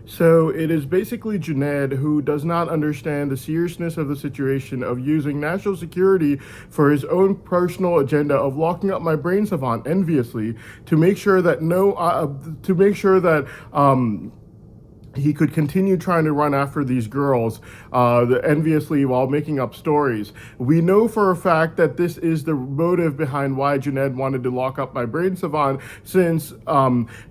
So it is basically Junaid who does not understand the seriousness of the situation of using national security for his own personal agenda of locking up my brain savant enviously to make sure that he could continue trying to run after these girls enviously while making up stories. We know for a fact that this is the motive behind why Junaid wanted to lock up my brain savant, since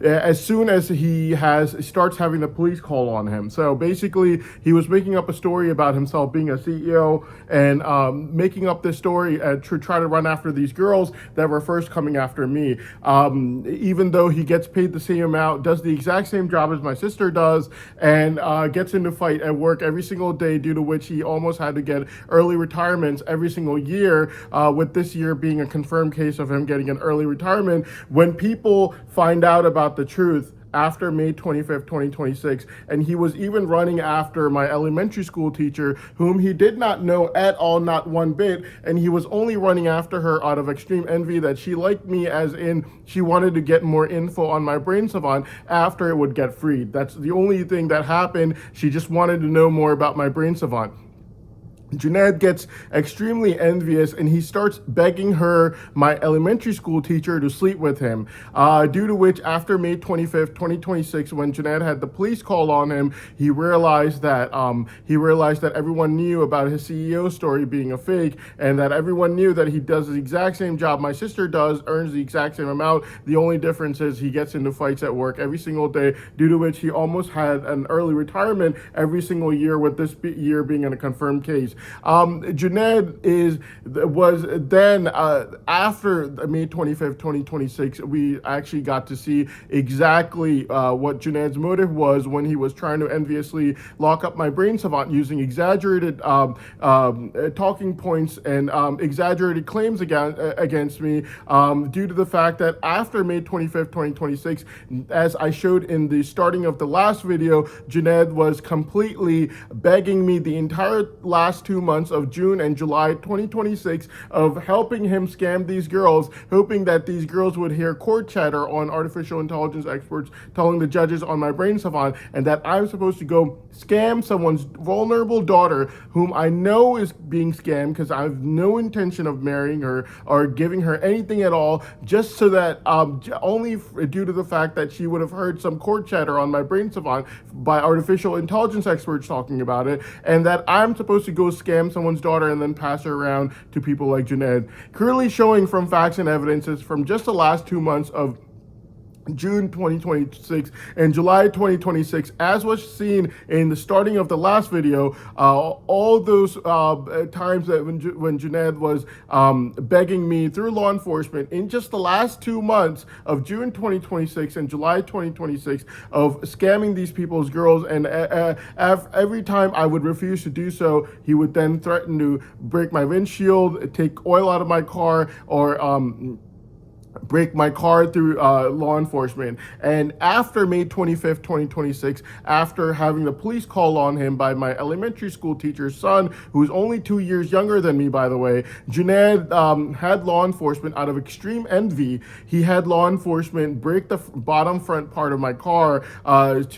as soon as he starts having the police call on him. So basically, he was making up a story about himself being a CEO and making up this story to try to run after these girls that were first coming after me. Even though he gets paid the same amount, does the exact same job as my sister does, and gets into fight at work every single day, due to which he almost had to get early retirements every single year, with this year being a confirmed case of him getting an early retirement. When people find out about the truth after May 25th, 2026, and he was even running after my elementary school teacher, whom he did not know at all, not one bit, and he was only running after her out of extreme envy that she liked me, as in she wanted to get more info on my brain savant after it would get freed. That's the only thing that happened. She just wanted to know more about my brain savant. Junaid gets extremely envious and he starts begging her, my elementary school teacher, to sleep with him. Due to which, after May 25th, 2026, when Junaid had the police call on him, he realized that everyone knew about his CEO story being a fake, and that everyone knew that he does the exact same job my sister does, earns the exact same amount. The only difference is he gets into fights at work every single day, due to which he almost had an early retirement every single year, with this year being in a confirmed case. Junaid was then, after May 25th, 2026, we actually got to see exactly what Junaid's motive was when he was trying to enviously lock up my brain savant using exaggerated talking points and exaggerated claims against me, due to the fact that after May 25th, 2026, as I showed in the starting of the last video, Junaid was completely begging me the entire last 2 months of June and July 2026 of helping him scam these girls, hoping that these girls would hear court chatter on artificial intelligence experts telling the judges on my brain savant, and that I'm supposed to go scam someone's vulnerable daughter, whom I know is being scammed because I have no intention of marrying her or giving her anything at all, just so that only due to the fact that she would have heard some court chatter on my brain savant by artificial intelligence experts talking about it, and that I'm supposed to go scam someone's daughter and then pass her around to people like Junaid. Clearly showing from facts and evidences from just the last 2 months of June 2026 and July 2026, as was seen in the starting of the last video, all those times that when Junaid was begging me through law enforcement in just the last 2 months of June 2026 and July 2026 of scamming these people's girls, and every time I would refuse to do so, he would then threaten to break my windshield, take oil out of my car, or break my car through law enforcement. And after May 25th, 2026, after having the police call on him by my elementary school teacher's son, who's only 2 years younger than me, by the way, Junaid had law enforcement, out of extreme envy, he had law enforcement break the bottom front part of my car out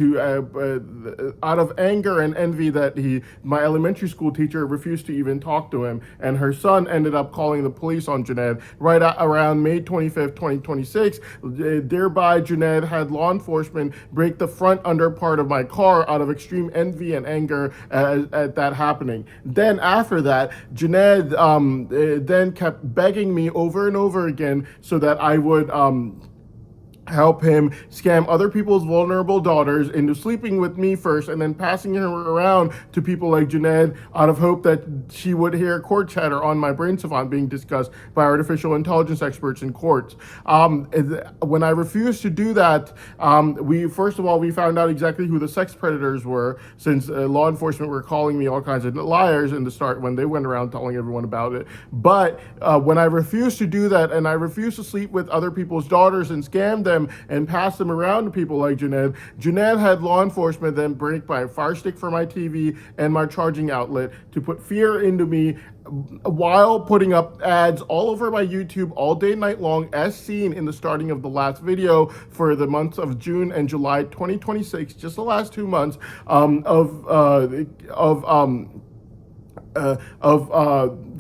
of anger and envy that my elementary school teacher refused to even talk to him. And her son ended up calling the police on Junaid right around May 25th, 2026. Thereby, Junaid had law enforcement break the front under part of my car out of extreme envy and anger at that happening. Then after that, Junaid then kept begging me over and over again so that I would help him scam other people's vulnerable daughters into sleeping with me first, and then passing her around to people like Junaid out of hope that she would hear court chatter on my brain savant being discussed by artificial intelligence experts in courts. When I refused to do that, we found out exactly who the sex predators were, since law enforcement were calling me all kinds of liars in the start when they went around telling everyone about it. But when I refused to do that, and I refused to sleep with other people's daughters and scam them them and pass them around to people like Junaid. Junaid had law enforcement then break my Fire Stick for my TV and my charging outlet to put fear into me while putting up ads all over my YouTube all day and night long, as seen in the starting of the last video for the months of June and July 2026, just the last 2 months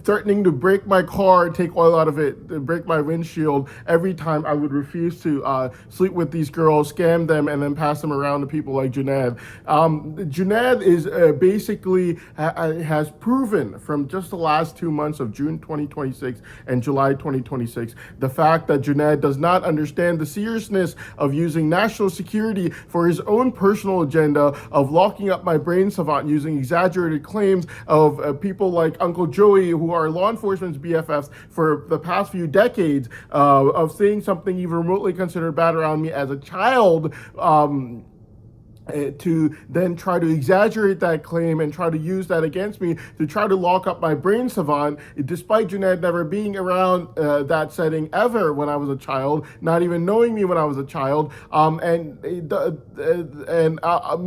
threatening to break my car, take oil out of it, break my windshield every time I would refuse to sleep with these girls, scam them, and then pass them around to people like Junaid. Junaid is basically has proven from just the last 2 months of June 2026 and July 2026 the fact that Junaid does not understand the seriousness of using national security for his own personal agenda of locking up my brain savant using exaggerated claims of people like Uncle Joey, who are law enforcement's BFFs for the past few decades, of saying something even remotely considered bad around me as a child, to then try to exaggerate that claim and try to use that against me to try to lock up my brain savant, despite Junaid never being around that setting ever when I was a child, not even knowing me when I was a child, and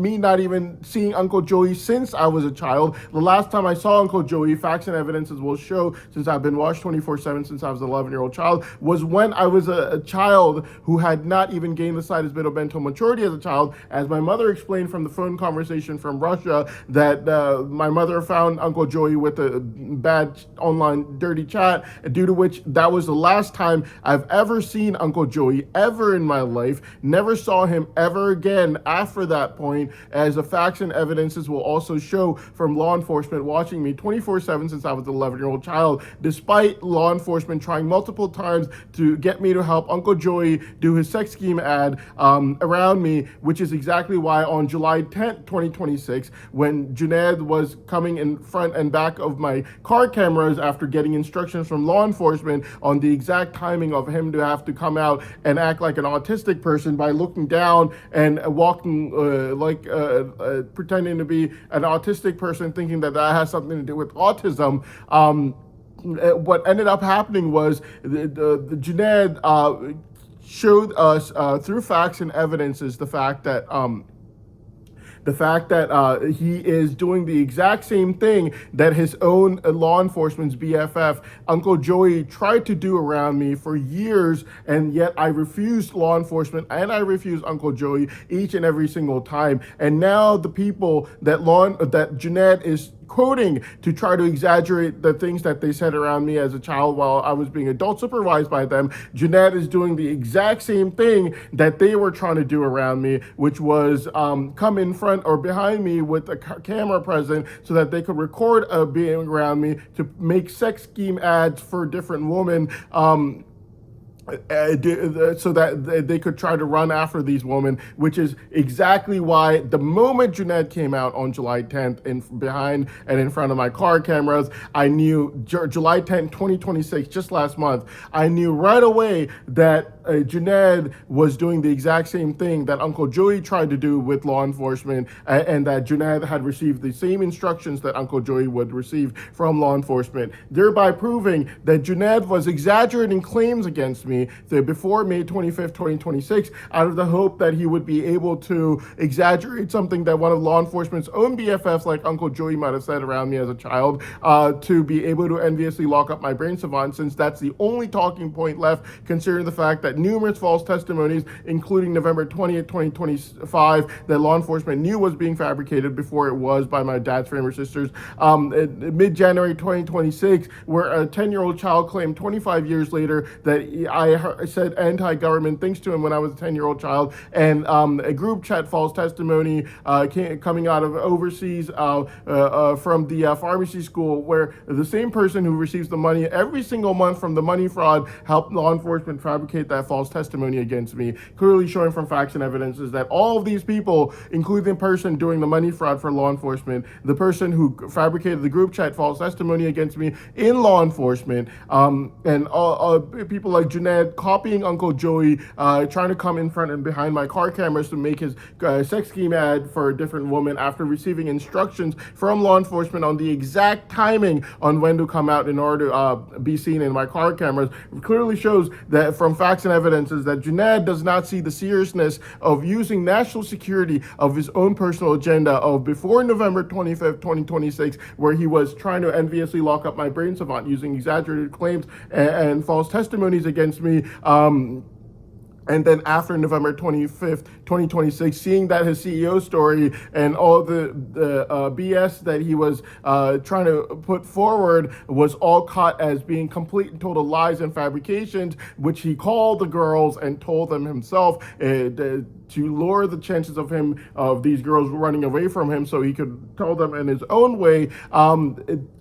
me not even seeing Uncle Joey since I was a child. The last time I saw Uncle Joey, facts and evidences will show, since I've been watched 24/7 since I was an 11-year-old child, was when I was a child who had not even gained the slightest bit of mental maturity as a child, as my mother explained from the phone conversation from Russia that my mother found Uncle Joey with a bad online dirty chat, due to which that was the last time I've ever seen Uncle Joey ever in my life. Never saw him ever again after that point, as the facts and evidences will also show from law enforcement watching me 24/7 since I was an 11-year-old child, despite law enforcement trying multiple times to get me to help Uncle Joey do his sex scheme ad around me, which is exactly why on July 10th, 2026, when Junaid was coming in front and back of my car cameras after getting instructions from law enforcement on the exact timing of him to have to come out and act like an autistic person by looking down and walking pretending to be an autistic person, thinking that that has something to do with autism. What ended up happening was the Junaid showed us through facts and evidences the fact that he is doing the exact same thing that his own law enforcement's BFF, Uncle Joey, tried to do around me for years, and yet I refused law enforcement and I refused Uncle Joey each and every single time. And now the people that Junaid is quoting to try to exaggerate the things that they said around me as a child while I was being adult supervised by them, Junaid is doing the exact same thing that they were trying to do around me, which was come in front or behind me with a camera present so that they could record being around me to make sex scheme ads for different women, so that they could try to run after these women, which is exactly why the moment Junaid came out on July 10th behind and in front of my car cameras, I knew July 10th, 2026, just last month, I knew right away that Junaid was doing the exact same thing that Uncle Joey tried to do with law enforcement, and that Junaid had received the same instructions that Uncle Joey would receive from law enforcement, thereby proving that Junaid was exaggerating claims against me before May 25th, 2026, out of the hope that he would be able to exaggerate something that one of law enforcement's own BFFs, like Uncle Joey, might have said around me as a child, to be able to enviously lock up my brain savant, since that's the only talking point left, considering the fact that numerous false testimonies, including November 20th, 2025, that law enforcement knew was being fabricated before it was by my dad's family sisters, mid-January 2026, where a 10-year-old child claimed 25 years later that I said anti-government things to him when I was a 10-year-old child, and a group chat false testimony coming out of overseas from the pharmacy school, where the same person who receives the money every single month from the money fraud helped law enforcement fabricate that false testimony against me, clearly showing from facts and evidences that all of these people, including the person doing the money fraud for law enforcement, the person who fabricated the group chat false testimony against me in law enforcement, and people like Junaid copying Uncle Joey, trying to come in front and behind my car cameras to make his sex scheme ad for a different woman after receiving instructions from law enforcement on the exact timing on when to come out in order to be seen in my car cameras, clearly shows that from facts and and evidence is that Junaid does not see the seriousness of using national security of his own personal agenda of before November 25th, 2026, where he was trying to enviously lock up my brain savant using exaggerated claims and false testimonies against me. And then after November 25th, 2026, seeing that his CEO story and all the BS that he was trying to put forward was all caught as being complete and total lies and fabrications, which he called the girls and told them himself to lower the chances of these girls running away from him so he could tell them in his own way.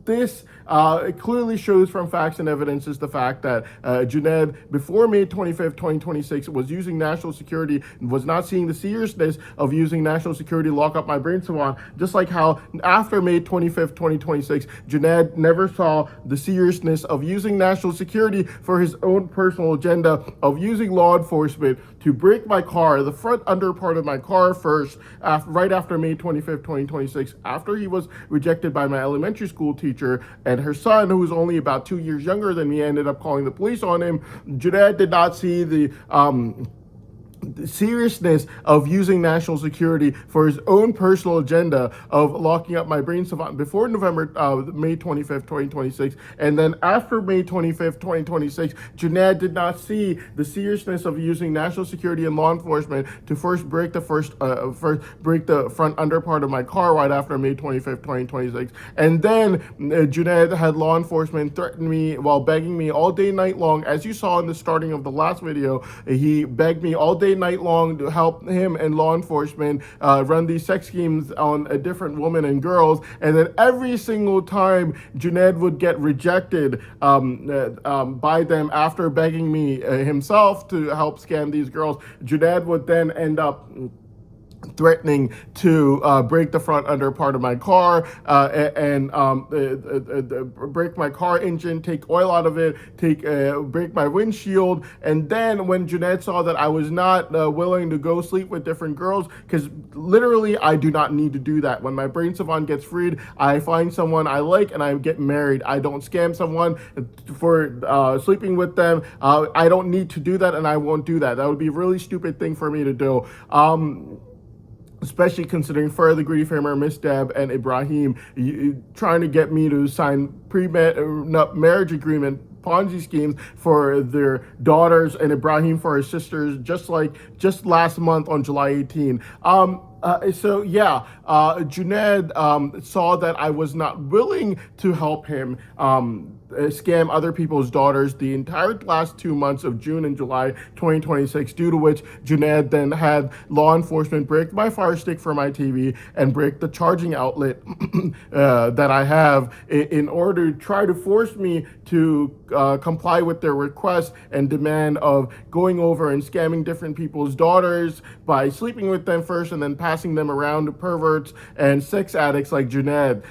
This it clearly shows from facts and evidence is the fact that Junaid, before May 25th, 2026, was using national security, was not seeing the seriousness of using national security to lock up my brain savant, just like how after May 25th, 2026, Junaid never saw the seriousness of using national security for his own personal agenda of using law enforcement to break my car, the front under part of my car first, right after May 25th, 2026, after he was rejected by my elementary school teacher, and her son, who was only about 2 years younger than me, ended up calling the police on him. Junaid did not see the seriousness of using national security for his own personal agenda of locking up my brain savant before May 25th, 2026. And then after May 25th, 2026, Junaid did not see the seriousness of using national security and law enforcement to first break the front under part of my car right after May 25th, 2026. And then Junaid had law enforcement threaten me while begging me all day, night long. As you saw in the starting of the last video, he begged me all day, night long to help him and law enforcement run these sex schemes on a different women and girls. And then every single time Junaid would get rejected by them after begging me himself to help scam these girls, Junaid would then end up threatening to break the front under part of my car and break my car engine, take oil out of it, break my windshield. And then when Junaid saw that I was not willing to go sleep with different girls, because literally I do not need to do that. When my brain savant gets freed, I find someone I like and I get married. I don't scam someone for sleeping with them. I don't need to do that, and I won't do that. That would be a really stupid thing for me to do. Especially considering Farrah the Greedy Framer, Miss Deb, and Ibrahim trying to get me to sign marriage agreement Ponzi schemes for their daughters and Ibrahim for his sisters, just last month on July 18. Junaid saw that I was not willing to help him scam other people's daughters the entire last 2 months of June and July 2026, due to which Junaid then had law enforcement break my Fire Stick for my TV and break the charging outlet that I have in order to try to force me to comply with their request and demand of going over and scamming different people's daughters by sleeping with them first and then passing them around to perverts and sex addicts like Junaid.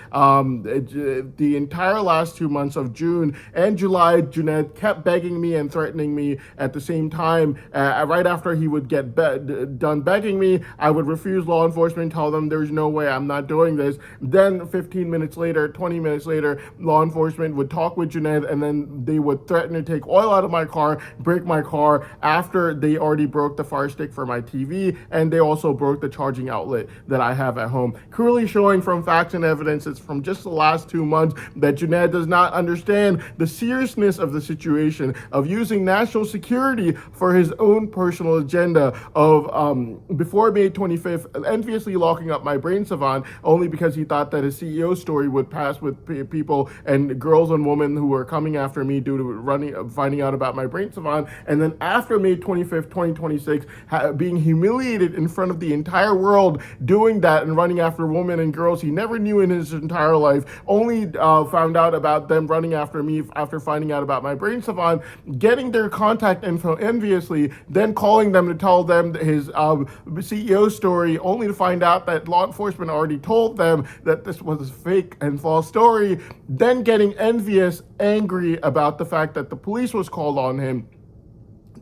The entire last 2 months of June and July, Junaid kept begging me and threatening me at the same time. Right after he would get done begging me, I would refuse law enforcement, tell them there's no way, I'm not doing this. Then 15 minutes later, 20 minutes later, law enforcement would talk with Junaid, and then they would threaten to take oil out of my car, break my car, after they already broke the Fire Stick for my TV, and they also broke the charging outlet that I have at home. Clearly showing from facts and evidences from just the last 2 months that Junaid does not understand the seriousness of the situation of using national security for his own personal agenda of before May 25th, enviously locking up my brain savant only because he thought that his CEO story would pass with people and girls and women who were coming after me due to finding out about my brain savant. And then after May 25th, 2026, being humiliated in front of the entire world doing that and running after women and girls he never knew in his entire life, only found out about them running after me after finding out about my brain savant, getting their contact info enviously, then calling them to tell them his CEO story, only to find out that law enforcement already told them that this was a fake and false story, then getting envious, angry about the fact that the police was called on him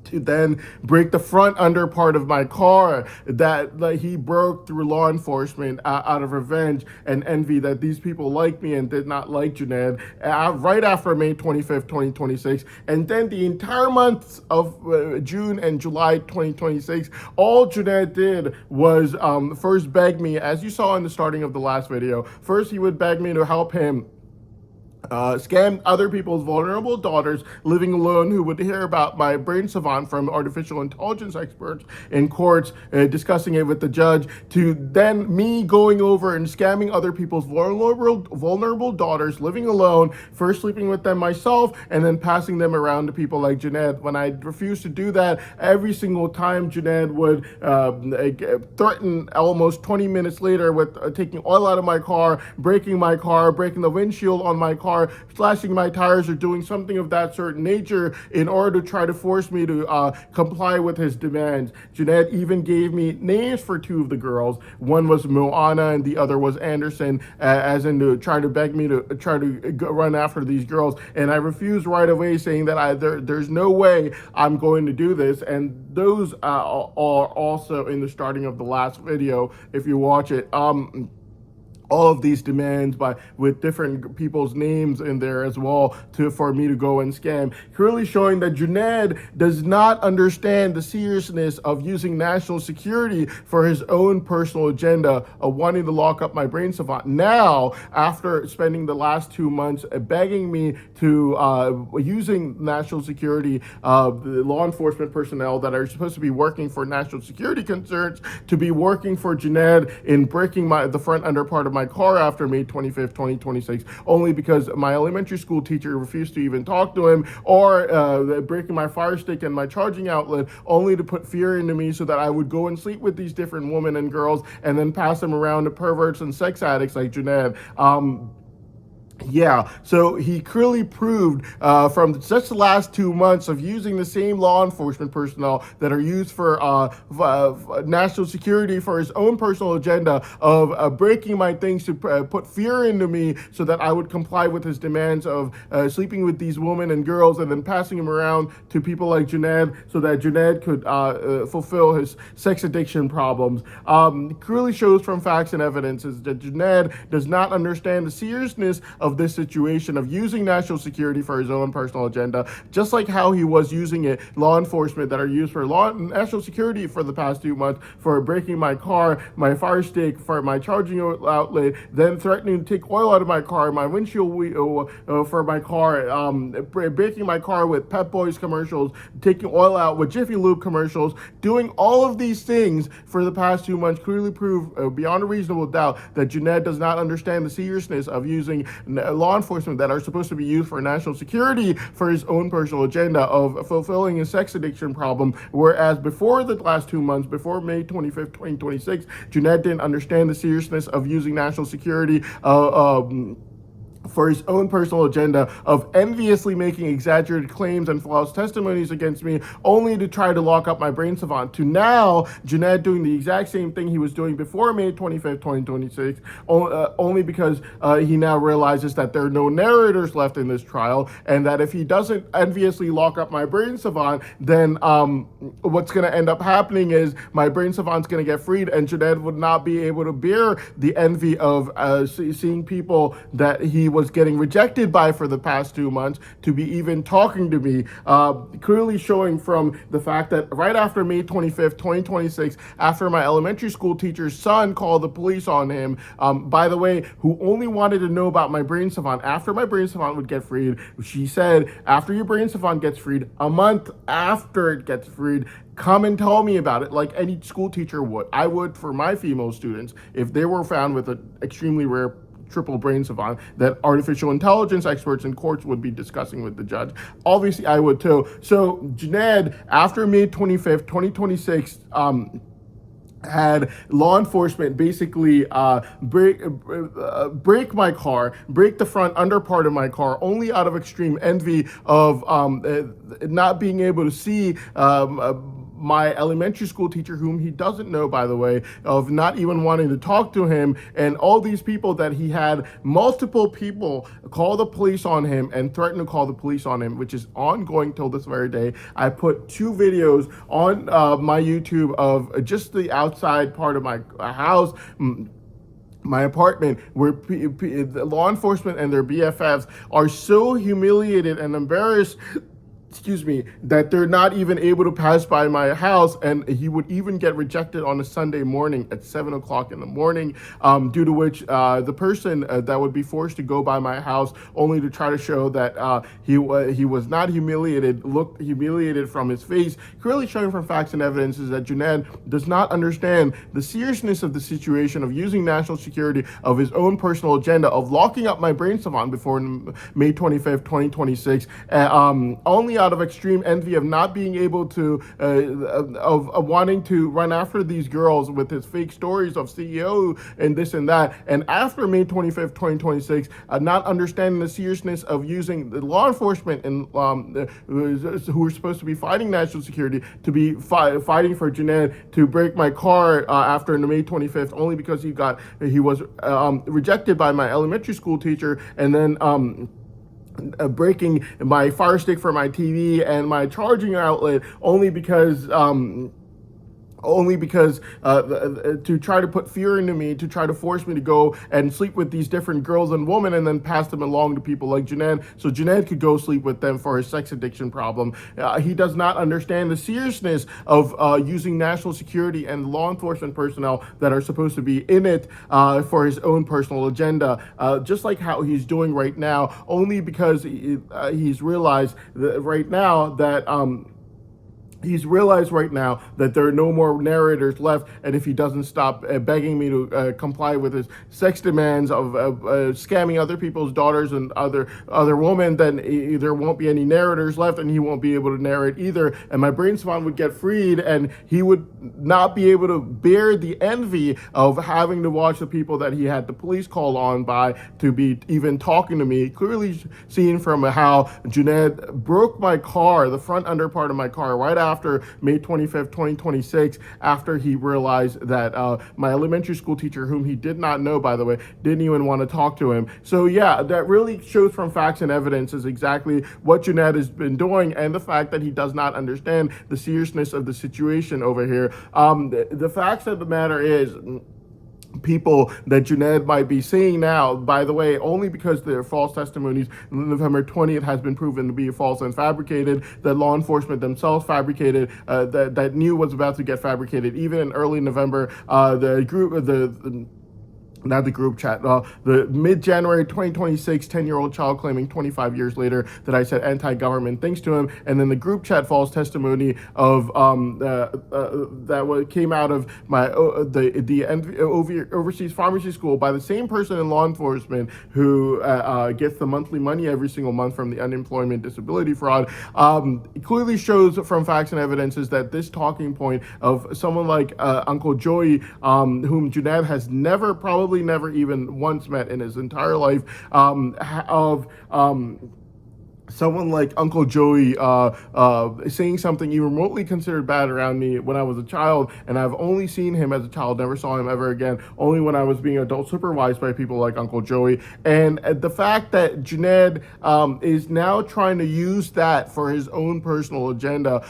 to then break the front under part of my car that he broke through law enforcement out of revenge and envy that these people like me and did not like Junaid right after May 25th, 2026. And then the entire months of June and July 2026, all Junaid did was first beg me, as you saw in the starting of the last video. First, he would beg me to help him scam other people's vulnerable daughters living alone who would hear about my brain savant from artificial intelligence experts in courts, discussing it with the judge, to then me going over and scamming other people's vulnerable daughters living alone, first sleeping with them myself, and then passing them around to people like Junaid. When I refused to do that, every single time Junaid would threaten almost 20 minutes later with taking oil out of my car, breaking the windshield on my car, slashing my tires, or doing something of that certain nature in order to try to force me to comply with his demands. Junaid even gave me names for two of the girls. One was Moana and the other was Anderson, as in to try to beg me to try to run after these girls. And I refused right away, saying that there's no way I'm going to do this. And those are also in the starting of the last video, if you watch it. All of these demands with different people's names in there as well for me to go and scam, clearly showing that Junaid does not understand the seriousness of using national security for his own personal agenda of wanting to lock up my brain savant. Now, after spending the last 2 months begging me to using national security, the law enforcement personnel that are supposed to be working for national security concerns, to be working for Junaid in breaking the front under part of my car after May 25th, 2026, only because my elementary school teacher refused to even talk to him, or breaking my fire stick and my charging outlet, only to put fear into me so that I would go and sleep with these different women and girls and then pass them around to perverts and sex addicts like Junaid. Yeah, so he clearly proved from just the last 2 months of using the same law enforcement personnel that are used for national security for his own personal agenda of breaking my things to put fear into me so that I would comply with his demands of sleeping with these women and girls and then passing them around to people like Junaid so that Junaid could fulfill his sex addiction problems. Clearly shows from facts and evidence is that Junaid does not understand the seriousness of this situation of using national security for his own personal agenda, just like how he was using it, law enforcement that are used for national security for the past 2 months, for breaking my car, my fire stick, for my charging outlet, then threatening to take oil out of my car, my windshield for my car, breaking my car with Pep Boys commercials, taking oil out with Jiffy Lube commercials. Doing all of these things for the past 2 months clearly prove beyond a reasonable doubt that Junaid does not understand the seriousness of using law enforcement that are supposed to be used for national security for his own personal agenda of fulfilling his sex addiction problem, whereas before the last 2 months, before May 25th, 2026, Junaid didn't understand the seriousness of using national security for his own personal agenda of enviously making exaggerated claims and false testimonies against me, only to try to lock up my brain savant, to now Junaid doing the exact same thing he was doing before May 25th, 2026, only because he now realizes that there are no narrators left in this trial, and that if he doesn't enviously lock up my brain savant, then what's going to end up happening is my brain savant's going to get freed, and Junaid would not be able to bear the envy of seeing people that he was getting rejected by for the past 2 months to be even talking to me, clearly showing from the fact that right after May 25th, 2026, after my elementary school teacher's son called the police on him, by the way, who only wanted to know about my brain savant after my brain savant would get freed. She said, after your brain savant gets freed, a month after it gets freed, come and tell me about it, like any school teacher would. I would for my female students if they were found with an extremely rare triple brain savant that artificial intelligence experts in courts would be discussing with the judge. Obviously, I would too. So Junaid, after May 25th, 2026, had law enforcement basically break my car, break the front under part of my car, only out of extreme envy of not being able to see my elementary school teacher, whom he doesn't know, by the way, of not even wanting to talk to him, and all these people that he had multiple people call the police on him and threaten to call the police on him, which is ongoing till this very day. I put 2 videos on my YouTube of just the outside part of my house, my apartment, where the law enforcement and their BFFs are so humiliated and embarrassed, that they're not even able to pass by my house, and he would even get rejected on a Sunday morning at 7 o'clock in the morning, due to which the person that would be forced to go by my house only to try to show that he was not humiliated, looked humiliated from his face, clearly showing from facts and evidence is that Junaid does not understand the seriousness of the situation, of using national security, of his own personal agenda, of locking up my brain savant before May 25th, 2026, only out of extreme envy of not being able to, of wanting to run after these girls with his fake stories of CEO and this and that. And after May 25th, 2026, not understanding the seriousness of using the law enforcement and who are supposed to be fighting national security to be fighting for Junaid to break my car after May 25th, only because he was rejected by my elementary school teacher, and then breaking my fire stick for my TV and my charging outlet only because to try to put fear into me, to try to force me to go and sleep with these different girls and women and then pass them along to people like Junaid, so Junaid could go sleep with them for his sex addiction problem. He does not understand the seriousness of using national security and law enforcement personnel that are supposed to be in it for his own personal agenda, just like how he's doing right now, only because he's realized that right now that there are no more narrators left, and if he doesn't stop begging me to comply with his sex demands of scamming other people's daughters and other women, then there won't be any narrators left, and he won't be able to narrate either, and my brain savant would get freed, and he would not be able to bear the envy of having to watch the people that he had the police call on by to be even talking to me, clearly seen from how Junaid broke my car, the front under part of my car, right after May 25th, 2026, after he realized that my elementary school teacher, whom he did not know, by the way, didn't even want to talk to him. So yeah, that really shows from facts and evidence is exactly what Junaid has been doing, and the fact that he does not understand the seriousness of the situation over here. The facts of the matter is, people that Junaid might be seeing now, by the way, only because their false testimonies November 20th has been proven to be false and fabricated, that law enforcement themselves fabricated, that knew was about to get fabricated. Even in early November, not the group chat, the mid-January 2026 10-year-old child claiming 25 years later that I said anti-government things to him, and then the group chat false testimony of that came out of my the overseas pharmacy school by the same person in law enforcement who gets the monthly money every single month from the unemployment disability fraud. It clearly shows from facts and evidences that this talking point of someone like Uncle Joey, whom Junaid has probably never even once met in his entire life, someone like Uncle Joey saying something even remotely considered bad around me when I was a child, and I've only seen him as a child, never saw him ever again, only when I was being adult supervised by people like Uncle Joey. And the fact that Junaid is now trying to use that for his own personal agenda,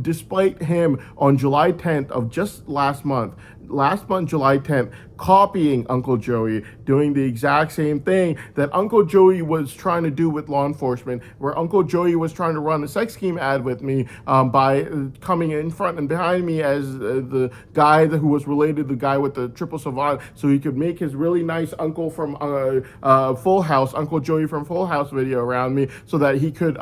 despite him on July 10th of just last month, July 10th, copying Uncle Joey, doing the exact same thing that Uncle Joey was trying to do with law enforcement, where Uncle Joey was trying to run a sex scheme ad with me by coming in front and behind me as the guy who was related to the guy with the triple savant, so he could make his really nice uncle from Full House, Uncle Joey from Full House video around me, so that he could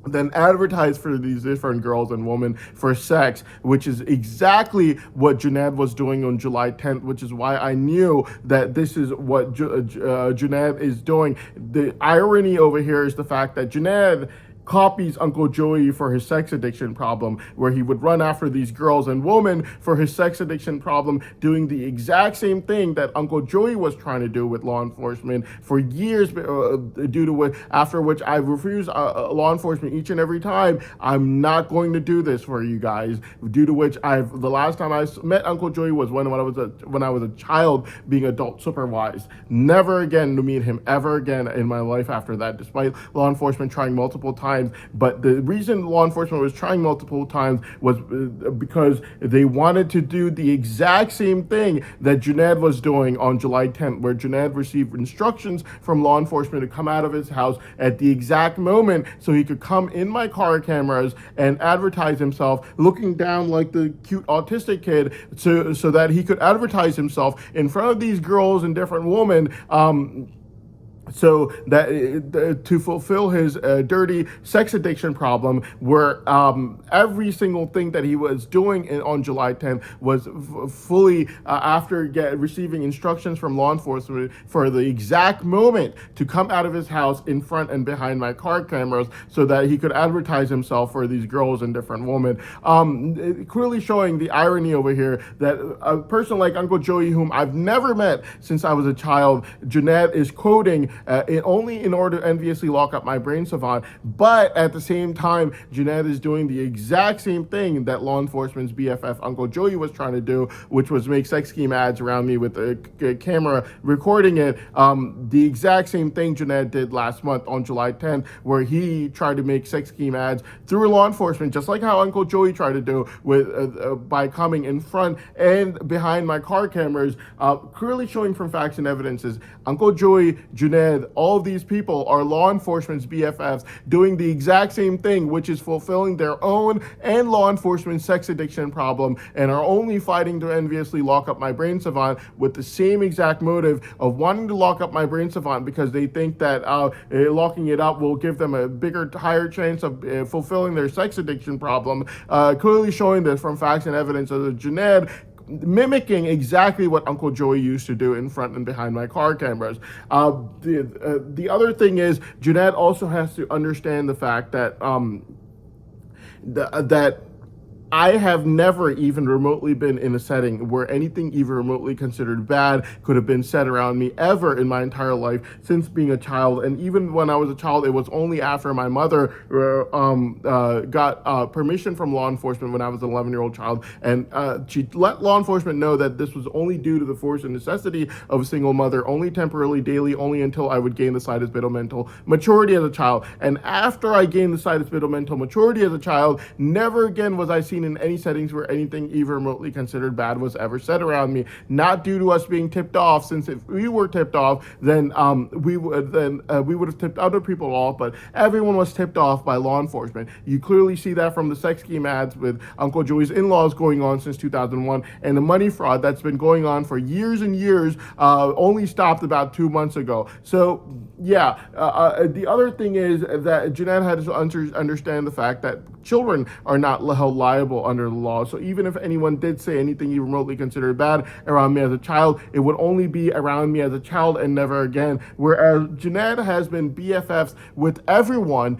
then advertise for these different girls and women for sex, which is exactly what Junaid was doing on July 10th, which is why I knew that this is what Junaid is doing. The irony over here is the fact that Junaid copies Uncle Joey for his sex addiction problem, where he would run after these girls and women for his sex addiction problem, doing the exact same thing that Uncle Joey was trying to do with law enforcement for years, due to what, after which I refused law enforcement each and every time. I'm not going to do this for you guys, due to which the last time I met Uncle Joey was when I was a child being adult supervised. Never again to meet him ever again in my life after that, despite law enforcement trying multiple times. But the reason law enforcement was trying multiple times was because they wanted to do the exact same thing that Junaid was doing on July 10th, where Junaid received instructions from law enforcement to come out of his house at the exact moment so he could come in my car cameras and advertise himself, looking down like the cute autistic kid, so that he could advertise himself in front of these girls and different women, so that to fulfill his dirty sex addiction problem, where every single thing that he was doing on July 10th was fully after receiving instructions from law enforcement for the exact moment to come out of his house in front and behind my car cameras so that he could advertise himself for these girls and different women. Clearly showing the irony over here that a person like Uncle Joey, whom I've never met since I was a child, Junaid is quoting only in order to enviously lock up my brain savant, but at the same time, Junaid is doing the exact same thing that law enforcement's BFF Uncle Joey was trying to do, which was make sex scheme ads around me with a camera recording it. The exact same thing Junaid did last month on July 10th, where he tried to make sex scheme ads through law enforcement, just like how Uncle Joey tried to do with by coming in front and behind my car cameras, clearly showing from facts and evidences. Uncle Joey, Junaid, all of these people are law enforcement's BFFs doing the exact same thing, which is fulfilling their own and law enforcement's sex addiction problem, and are only fighting to enviously lock up my brain savant with the same exact motive of wanting to lock up my brain savant because they think that locking it up will give them a bigger, higher chance of fulfilling their sex addiction problem, clearly showing this from facts and evidence of Junaid mimicking exactly what Uncle Joey used to do in front and behind my car cameras. The other thing is, Junaid also has to understand the fact that that I have never even remotely been in a setting where anything even remotely considered bad could have been said around me ever in my entire life since being a child. And even when I was a child, it was only after my mother got permission from law enforcement when I was an 11-year-old child. And she let law enforcement know that this was only due to the force and necessity of a single mother, only temporarily, daily, only until I would gain the situs beta mental maturity as a child. And after I gained the situs beta mental maturity as a child, never again was I seen in any settings where anything even remotely considered bad was ever said around me. Not due to us being tipped off, since if we were tipped off, then we would have tipped other people off. But everyone was tipped off by law enforcement. You clearly see that from the sex scheme ads with Uncle Joey's in-laws going on since 2001, and the money fraud that's been going on for years and years, only stopped about 2 months ago. So yeah, the other thing is that Junaid had to understand the fact that children are not held liable under the law. So even if anyone did say anything you remotely considered bad around me as a child, it would only be around me as a child and never again. Whereas Junaid has been BFFs with everyone,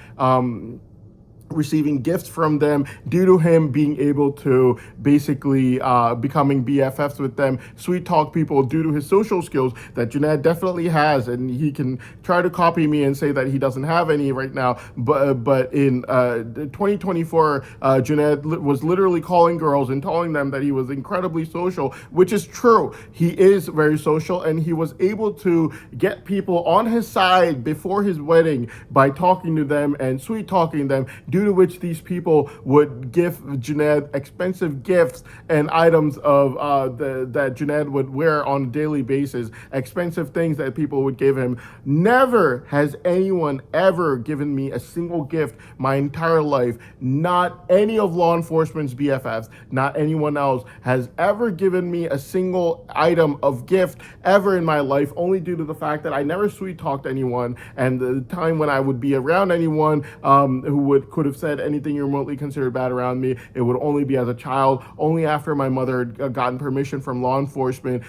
receiving gifts from them due to him being able to basically becoming BFFs with them, sweet talk people due to his social skills that Junaid definitely has, and he can try to copy me and say that he doesn't have any right now, but in 2024, Junaid was literally calling girls and telling them that he was incredibly social, which is true. He is very social, and he was able to get people on his side before his wedding by talking to them and sweet talking them, due to which these people would give Junaid expensive gifts and items of that Junaid would wear on a daily basis, expensive things that people would give him. Never has anyone ever given me a single gift my entire life. Not any of law enforcement's BFFs, not anyone else has ever given me a single item of gift ever in my life, only due to the fact that I never sweet talked anyone, and the time when I would be around anyone who could have said anything remotely considered bad around me, it would only be as a child, only after my mother had gotten permission from law enforcement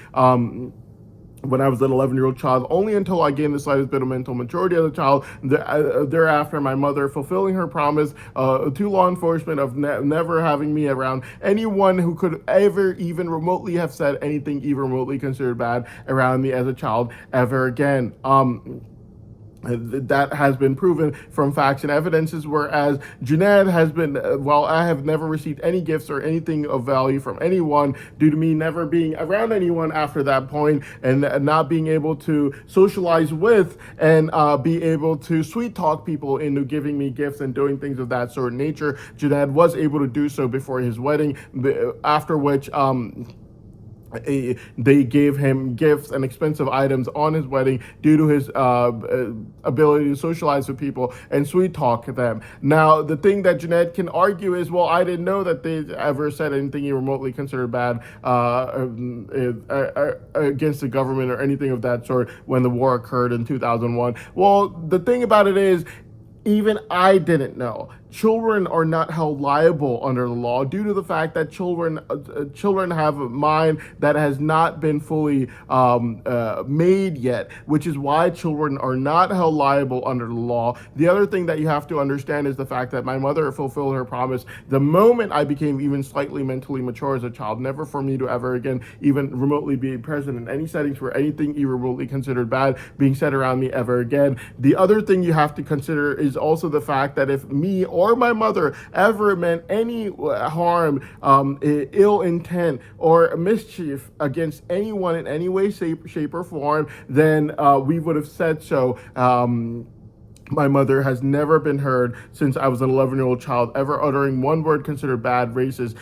when I was an 11-year-old child, only until I gained the slightest bit of mental maturity as a child. Thereafter, my mother fulfilling her promise to law enforcement of never having me around anyone who could ever even remotely have said anything even remotely considered bad around me as a child ever again. That has been proven from facts and evidences, whereas Junaid has been, while I have never received any gifts or anything of value from anyone due to me never being around anyone after that point and not being able to socialize with and be able to sweet talk people into giving me gifts and doing things of that sort of nature. Junaid was able to do so before his wedding, after which they gave him gifts and expensive items on his wedding due to his ability to socialize with people and sweet talk them. Now, the thing that Junaid can argue is, well, I didn't know that they ever said anything you remotely considered bad against the government or anything of that sort when the war occurred in 2001. Well, the thing about it is, even I didn't know. Children are not held liable under the law due to the fact that children have a mind that has not been fully made yet, which is why children are not held liable under the law. The other thing that you have to understand is the fact that my mother fulfilled her promise the moment I became even slightly mentally mature as a child, never for me to ever again even remotely be present in any settings where anything even remotely considered bad being said around me ever again. The other thing you have to consider is also the fact that if me or my mother ever meant any harm, ill intent, or mischief against anyone in any way, shape or form, then we would have said so. My mother has never been heard since I was an 11-year-old child ever uttering one word considered bad, racist,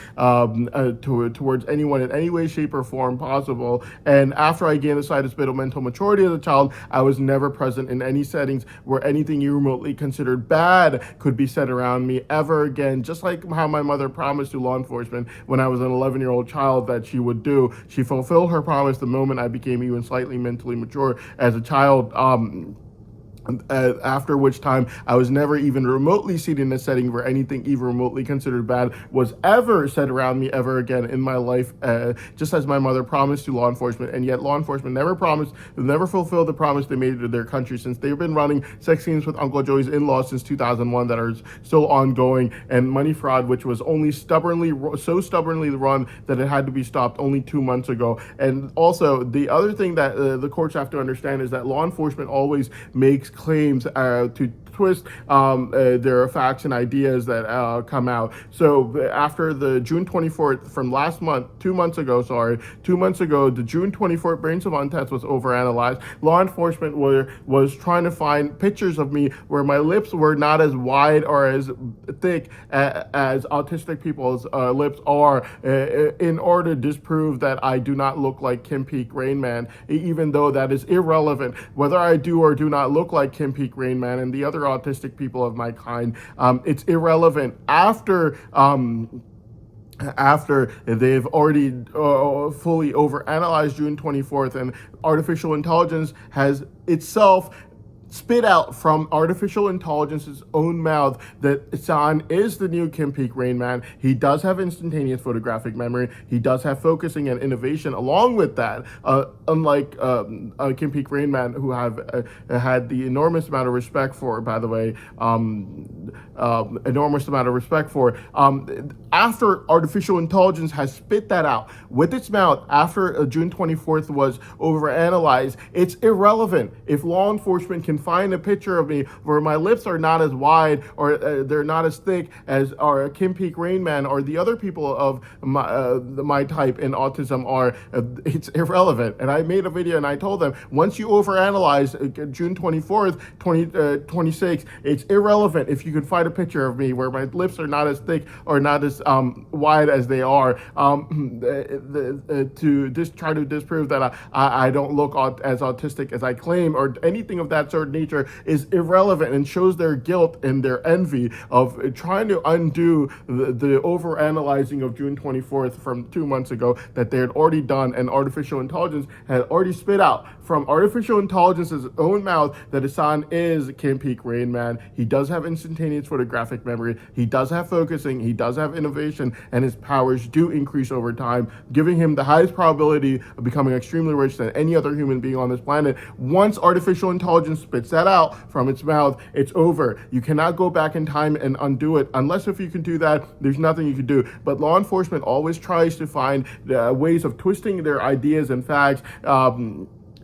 towards anyone in any way, shape, or form possible. And after I gained the slightest bit of mental maturity as a child, I was never present in any settings where anything you remotely considered bad could be said around me ever again. Just like how my mother promised to law enforcement when I was an 11-year-old child that she would do. She fulfilled her promise the moment I became even slightly mentally mature as a child. After which time I was never even remotely seen in a setting where anything even remotely considered bad was ever said around me ever again in my life, just as my mother promised to law enforcement. And yet law enforcement never fulfilled the promise they made to their country, since they've been running sex scenes with Uncle Joey's in-laws since 2001 that are still ongoing, and money fraud, which was only stubbornly run that it had to be stopped only 2 months ago. And also the other thing that the courts have to understand is that law enforcement always makes claims to twist their facts and ideas that come out. So after the June 24th from last month, 2 months ago, the June 24th brain savant test was overanalyzed. Law enforcement was trying to find pictures of me where my lips were not as wide or as thick as autistic people's lips are, in order to disprove that I do not look like Kim Peek Rain Man, even though that is irrelevant. Whether I do or do not look like Kim Peek Rain Man and the other autistic people of my kind, it's irrelevant. After they've already fully overanalyzed June 24th, and artificial intelligence has itself spit out from artificial intelligence's own mouth that San is the new Kim Peek Rain Man. He does have instantaneous photographic memory. He does have focusing and innovation along with that, unlike Kim Peek Rain Man, who have had the enormous amount of respect for, by the way, after artificial intelligence has spit that out with its mouth after June 24th was overanalyzed, it's irrelevant. If law enforcement can find a picture of me where my lips are not as wide or they're not as thick as our Kim Peek Rain Man or the other people of my type in autism are, it's irrelevant. And I made a video and I told them, once you overanalyze June 24th, 2026, it's irrelevant if you could find a picture of me where my lips are not as thick or not as wide as they are, to just try to disprove that I don't look as autistic as I claim or anything of that sort of nature is irrelevant and shows their guilt and their envy of trying to undo the overanalyzing of June 24th from 2 months ago that they had already done, and artificial intelligence had already spit out from artificial intelligence's own mouth that Hassan is Kim Peek Rain Man. He does have instantaneous photographic memory, he does have focusing, he does have innovation, and his powers do increase over time, giving him the highest probability of becoming extremely rich than any other human being on this planet. Once artificial intelligence spits that out from its mouth, it's over. You cannot go back in time and undo it, unless if you can do that, there's nothing you can do. But law enforcement always tries to find ways of twisting their ideas and facts,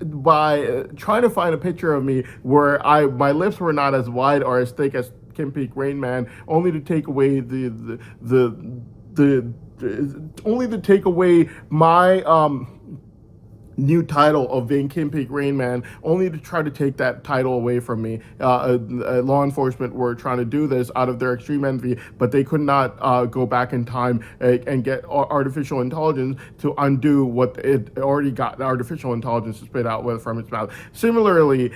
by trying to find a picture of me where my lips were not as wide or as thick as Kim Peek Rain Man, only to take away only to take away my new title of being Kim Peek Rain Man, only to try to take that title away from me. Law enforcement were trying to do this out of their extreme envy, but they could not go back in time and get artificial intelligence to undo what it already got artificial intelligence to spit out with from its mouth. Similarly,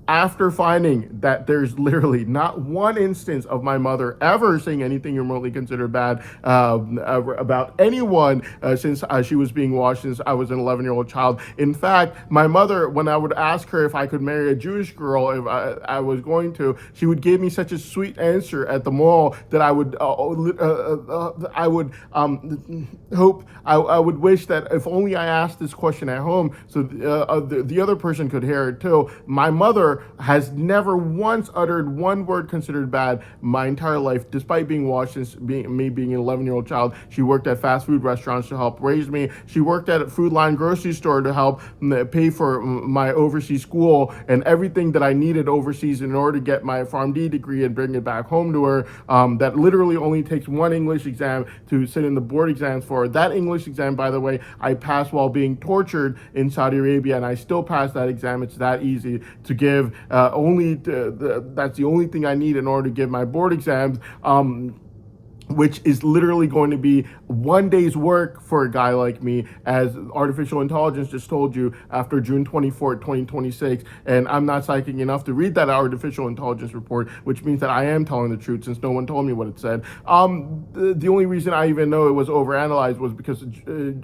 after finding that there's literally not one instance of my mother ever saying anything remotely considered bad about anyone since she was being watched since I was an 11-year-old child. In fact, my mother, when I would ask her if I could marry a Jewish girl, if I was going to, she would give me such a sweet answer at the mall that I would I would wish that if only I asked this question at home so the other person could hear it too. My mother has never once uttered one word considered bad my entire life, despite being watched since being an 11-year-old child. She worked at fast food restaurants to help raise me. She worked at a Food Line grocery store to help pay for my overseas school and everything that I needed overseas in order to get my PharmD degree and bring it back home to her. That literally only takes one English exam to sit in the board exams for. That English exam, by the way, I passed while being tortured in Saudi Arabia, and I still passed that exam. It's that easy to give. That's the only thing I need in order to give my board exams, which is literally going to be one day's work for a guy like me, as artificial intelligence just told you after June 24th, 2026. And I'm not psychic enough to read that artificial intelligence report, which means that I am telling the truth since no one told me what it said. The only reason I even know it was overanalyzed was because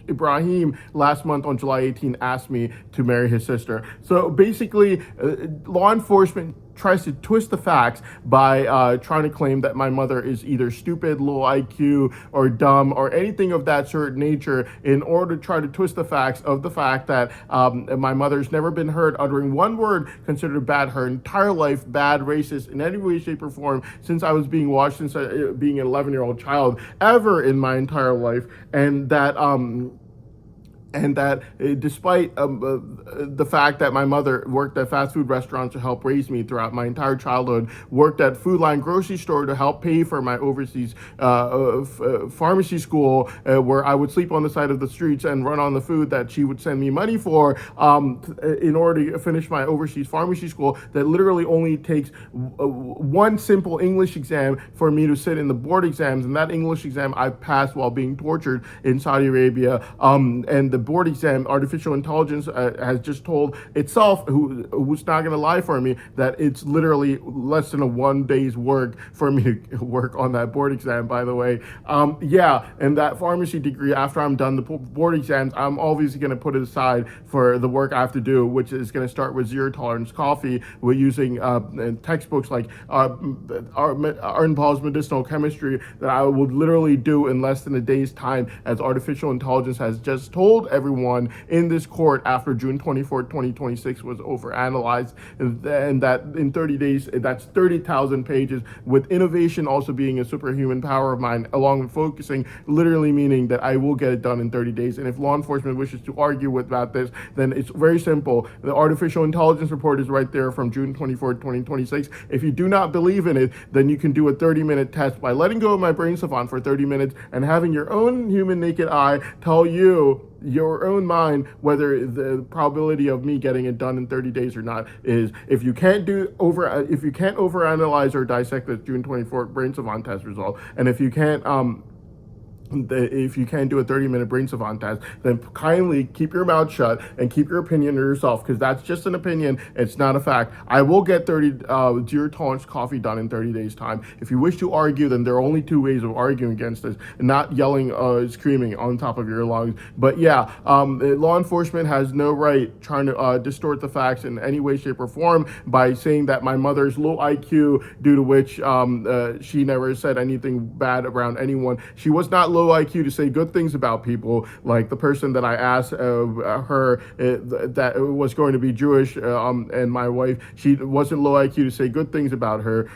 Ibrahim last month on July 18 asked me to marry his sister. So basically, law enforcement tries to twist the facts by trying to claim that my mother is either stupid, low IQ, or dumb, or anything of that certain nature, in order to try to twist the facts of the fact that my mother's never been heard uttering one word considered bad her entire life, bad, racist, in any way, shape, or form, since I was being watched, since being an 11-year-old child, ever in my entire life, and that despite the fact that my mother worked at fast food restaurants to help raise me throughout my entire childhood, worked at Food Line grocery store to help pay for my overseas pharmacy school, where I would sleep on the side of the streets and run on the food that she would send me money for, in order to finish my overseas pharmacy school, that literally only takes one simple English exam for me to sit in the board exams, and that English exam I passed while being tortured in Saudi Arabia, and the board exam, artificial intelligence has just told itself, who's not going to lie for me, that it's literally less than a 1 day's work for me to work on that board exam, by the way. And that pharmacy degree, after I'm done the board exams, I'm obviously going to put it aside for the work I have to do, which is going to start with zero tolerance coffee. We're using textbooks like Arden Paul's medicinal chemistry that I would literally do in less than a day's time, as artificial intelligence has just told everyone in this court after June 24th, 2026 was overanalyzed, and that in 30 days, that's 30,000 pages, with innovation also being a superhuman power of mine, along with focusing, literally meaning that I will get it done in 30 days. And if law enforcement wishes to argue about this, then it's very simple. The artificial intelligence report is right there from June 24th, 2026. If you do not believe in it, then you can do a 30-minute test by letting go of my brain savant for 30 minutes and having your own human naked eye tell you, your own mind, whether the probability of me getting it done in 30 days or not is. If you can't overanalyze or dissect the June 24th brain savant test result, and if you can't if you can't do a 30-minute brain savant test, then kindly keep your mouth shut and keep your opinion to yourself, because that's just an opinion. It's not a fact. I will get 30 zero tolerance coffee done in 30 days time. If you wish to argue, then there are only two ways of arguing against this, not yelling, screaming on top of your lungs. But yeah, law enforcement has no right trying to distort the facts in any way, shape, or form by saying that my mother's low IQ, due to which she never said anything bad around anyone. She was not low IQ to say good things about people, like the person that I asked her that was going to be Jewish, and my wife. She wasn't low IQ to say good things about her.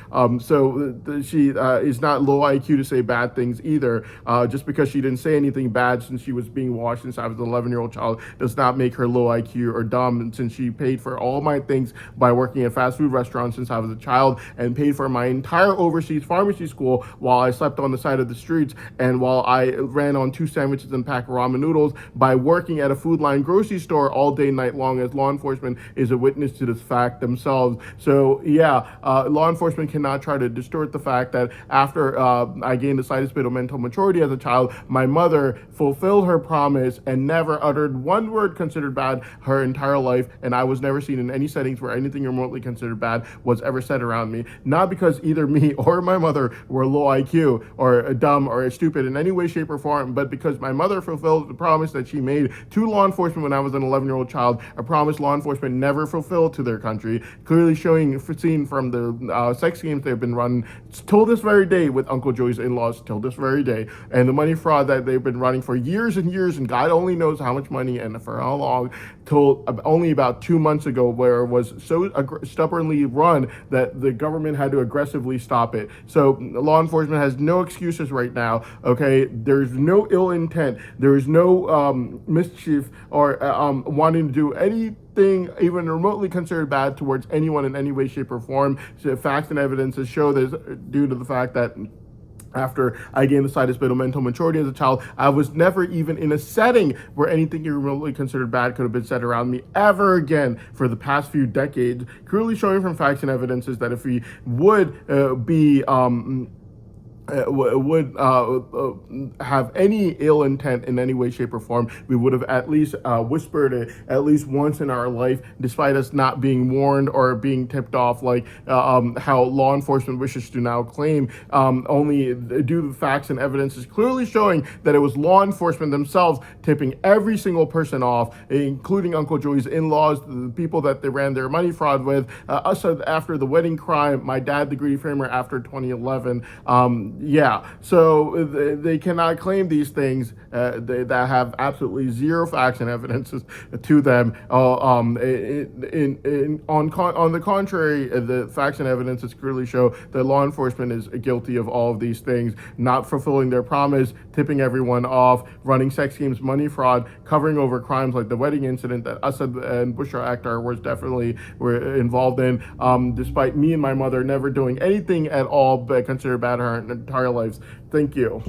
She is not low IQ to say bad things either. Just because she didn't say anything bad since she was being watched since I was an 11-year-old child does not make her low IQ or dumb. And since she paid for all my things by working at fast food restaurants since I was a child, and paid for my entire overseas pharmacy school while I slept on the side of the streets, and while I ran on 2 sandwiches and pack of ramen noodles by working at a Food Line grocery store all day, night long, as law enforcement is a witness to this fact themselves. So yeah, law enforcement cannot try to distort the fact that after I gained a slight bit of mental maturity as a child, my mother fulfilled her promise and never uttered one word considered bad her entire life, and I was never seen in any settings where anything remotely considered bad was ever said around me. Not because either me or my mother were low IQ or dumb or stupid in any way, shape, or form, but because my mother fulfilled the promise that she made to law enforcement when I was an 11-year-old child, a promise law enforcement never fulfilled to their country, clearly seen from the sex games they've been running till this very day with Uncle Joey's in-laws, till this very day, and the money fraud that they've been running for years and years, and God only knows how much money and for how long, till only about 2 months ago, where it was so stubbornly run that the government had to aggressively stop it. So law enforcement has no excuses right now, okay? There's no ill intent. There is no mischief or wanting to do anything even remotely considered bad towards anyone in any way, shape, or form. So facts and evidences show this, due to the fact that after I gained the slightest bit of mental maturity as a child, I was never even in a setting where anything remotely considered bad could have been said around me ever again for the past few decades, clearly showing from facts and evidences that if we would be have any ill intent in any way, shape, or form, we would have at least whispered it at least once in our life, despite us not being warned or being tipped off, like how law enforcement wishes to now claim, only due to facts and evidence is clearly showing that it was law enforcement themselves tipping every single person off, including Uncle Joey's in-laws, the people that they ran their money fraud with, us after the wedding crime, my dad, the greedy framer, after 2011. Yeah, so they cannot claim these things that have absolutely zero facts and evidences to them. On the contrary, the facts and evidences clearly show that law enforcement is guilty of all of these things, not fulfilling their promise, tipping everyone off, running sex games, money fraud, covering over crimes like the wedding incident that Assad and Bushra Akhtar were involved in, despite me and my mother never doing anything at all but considered bad her entire lives. Thank you.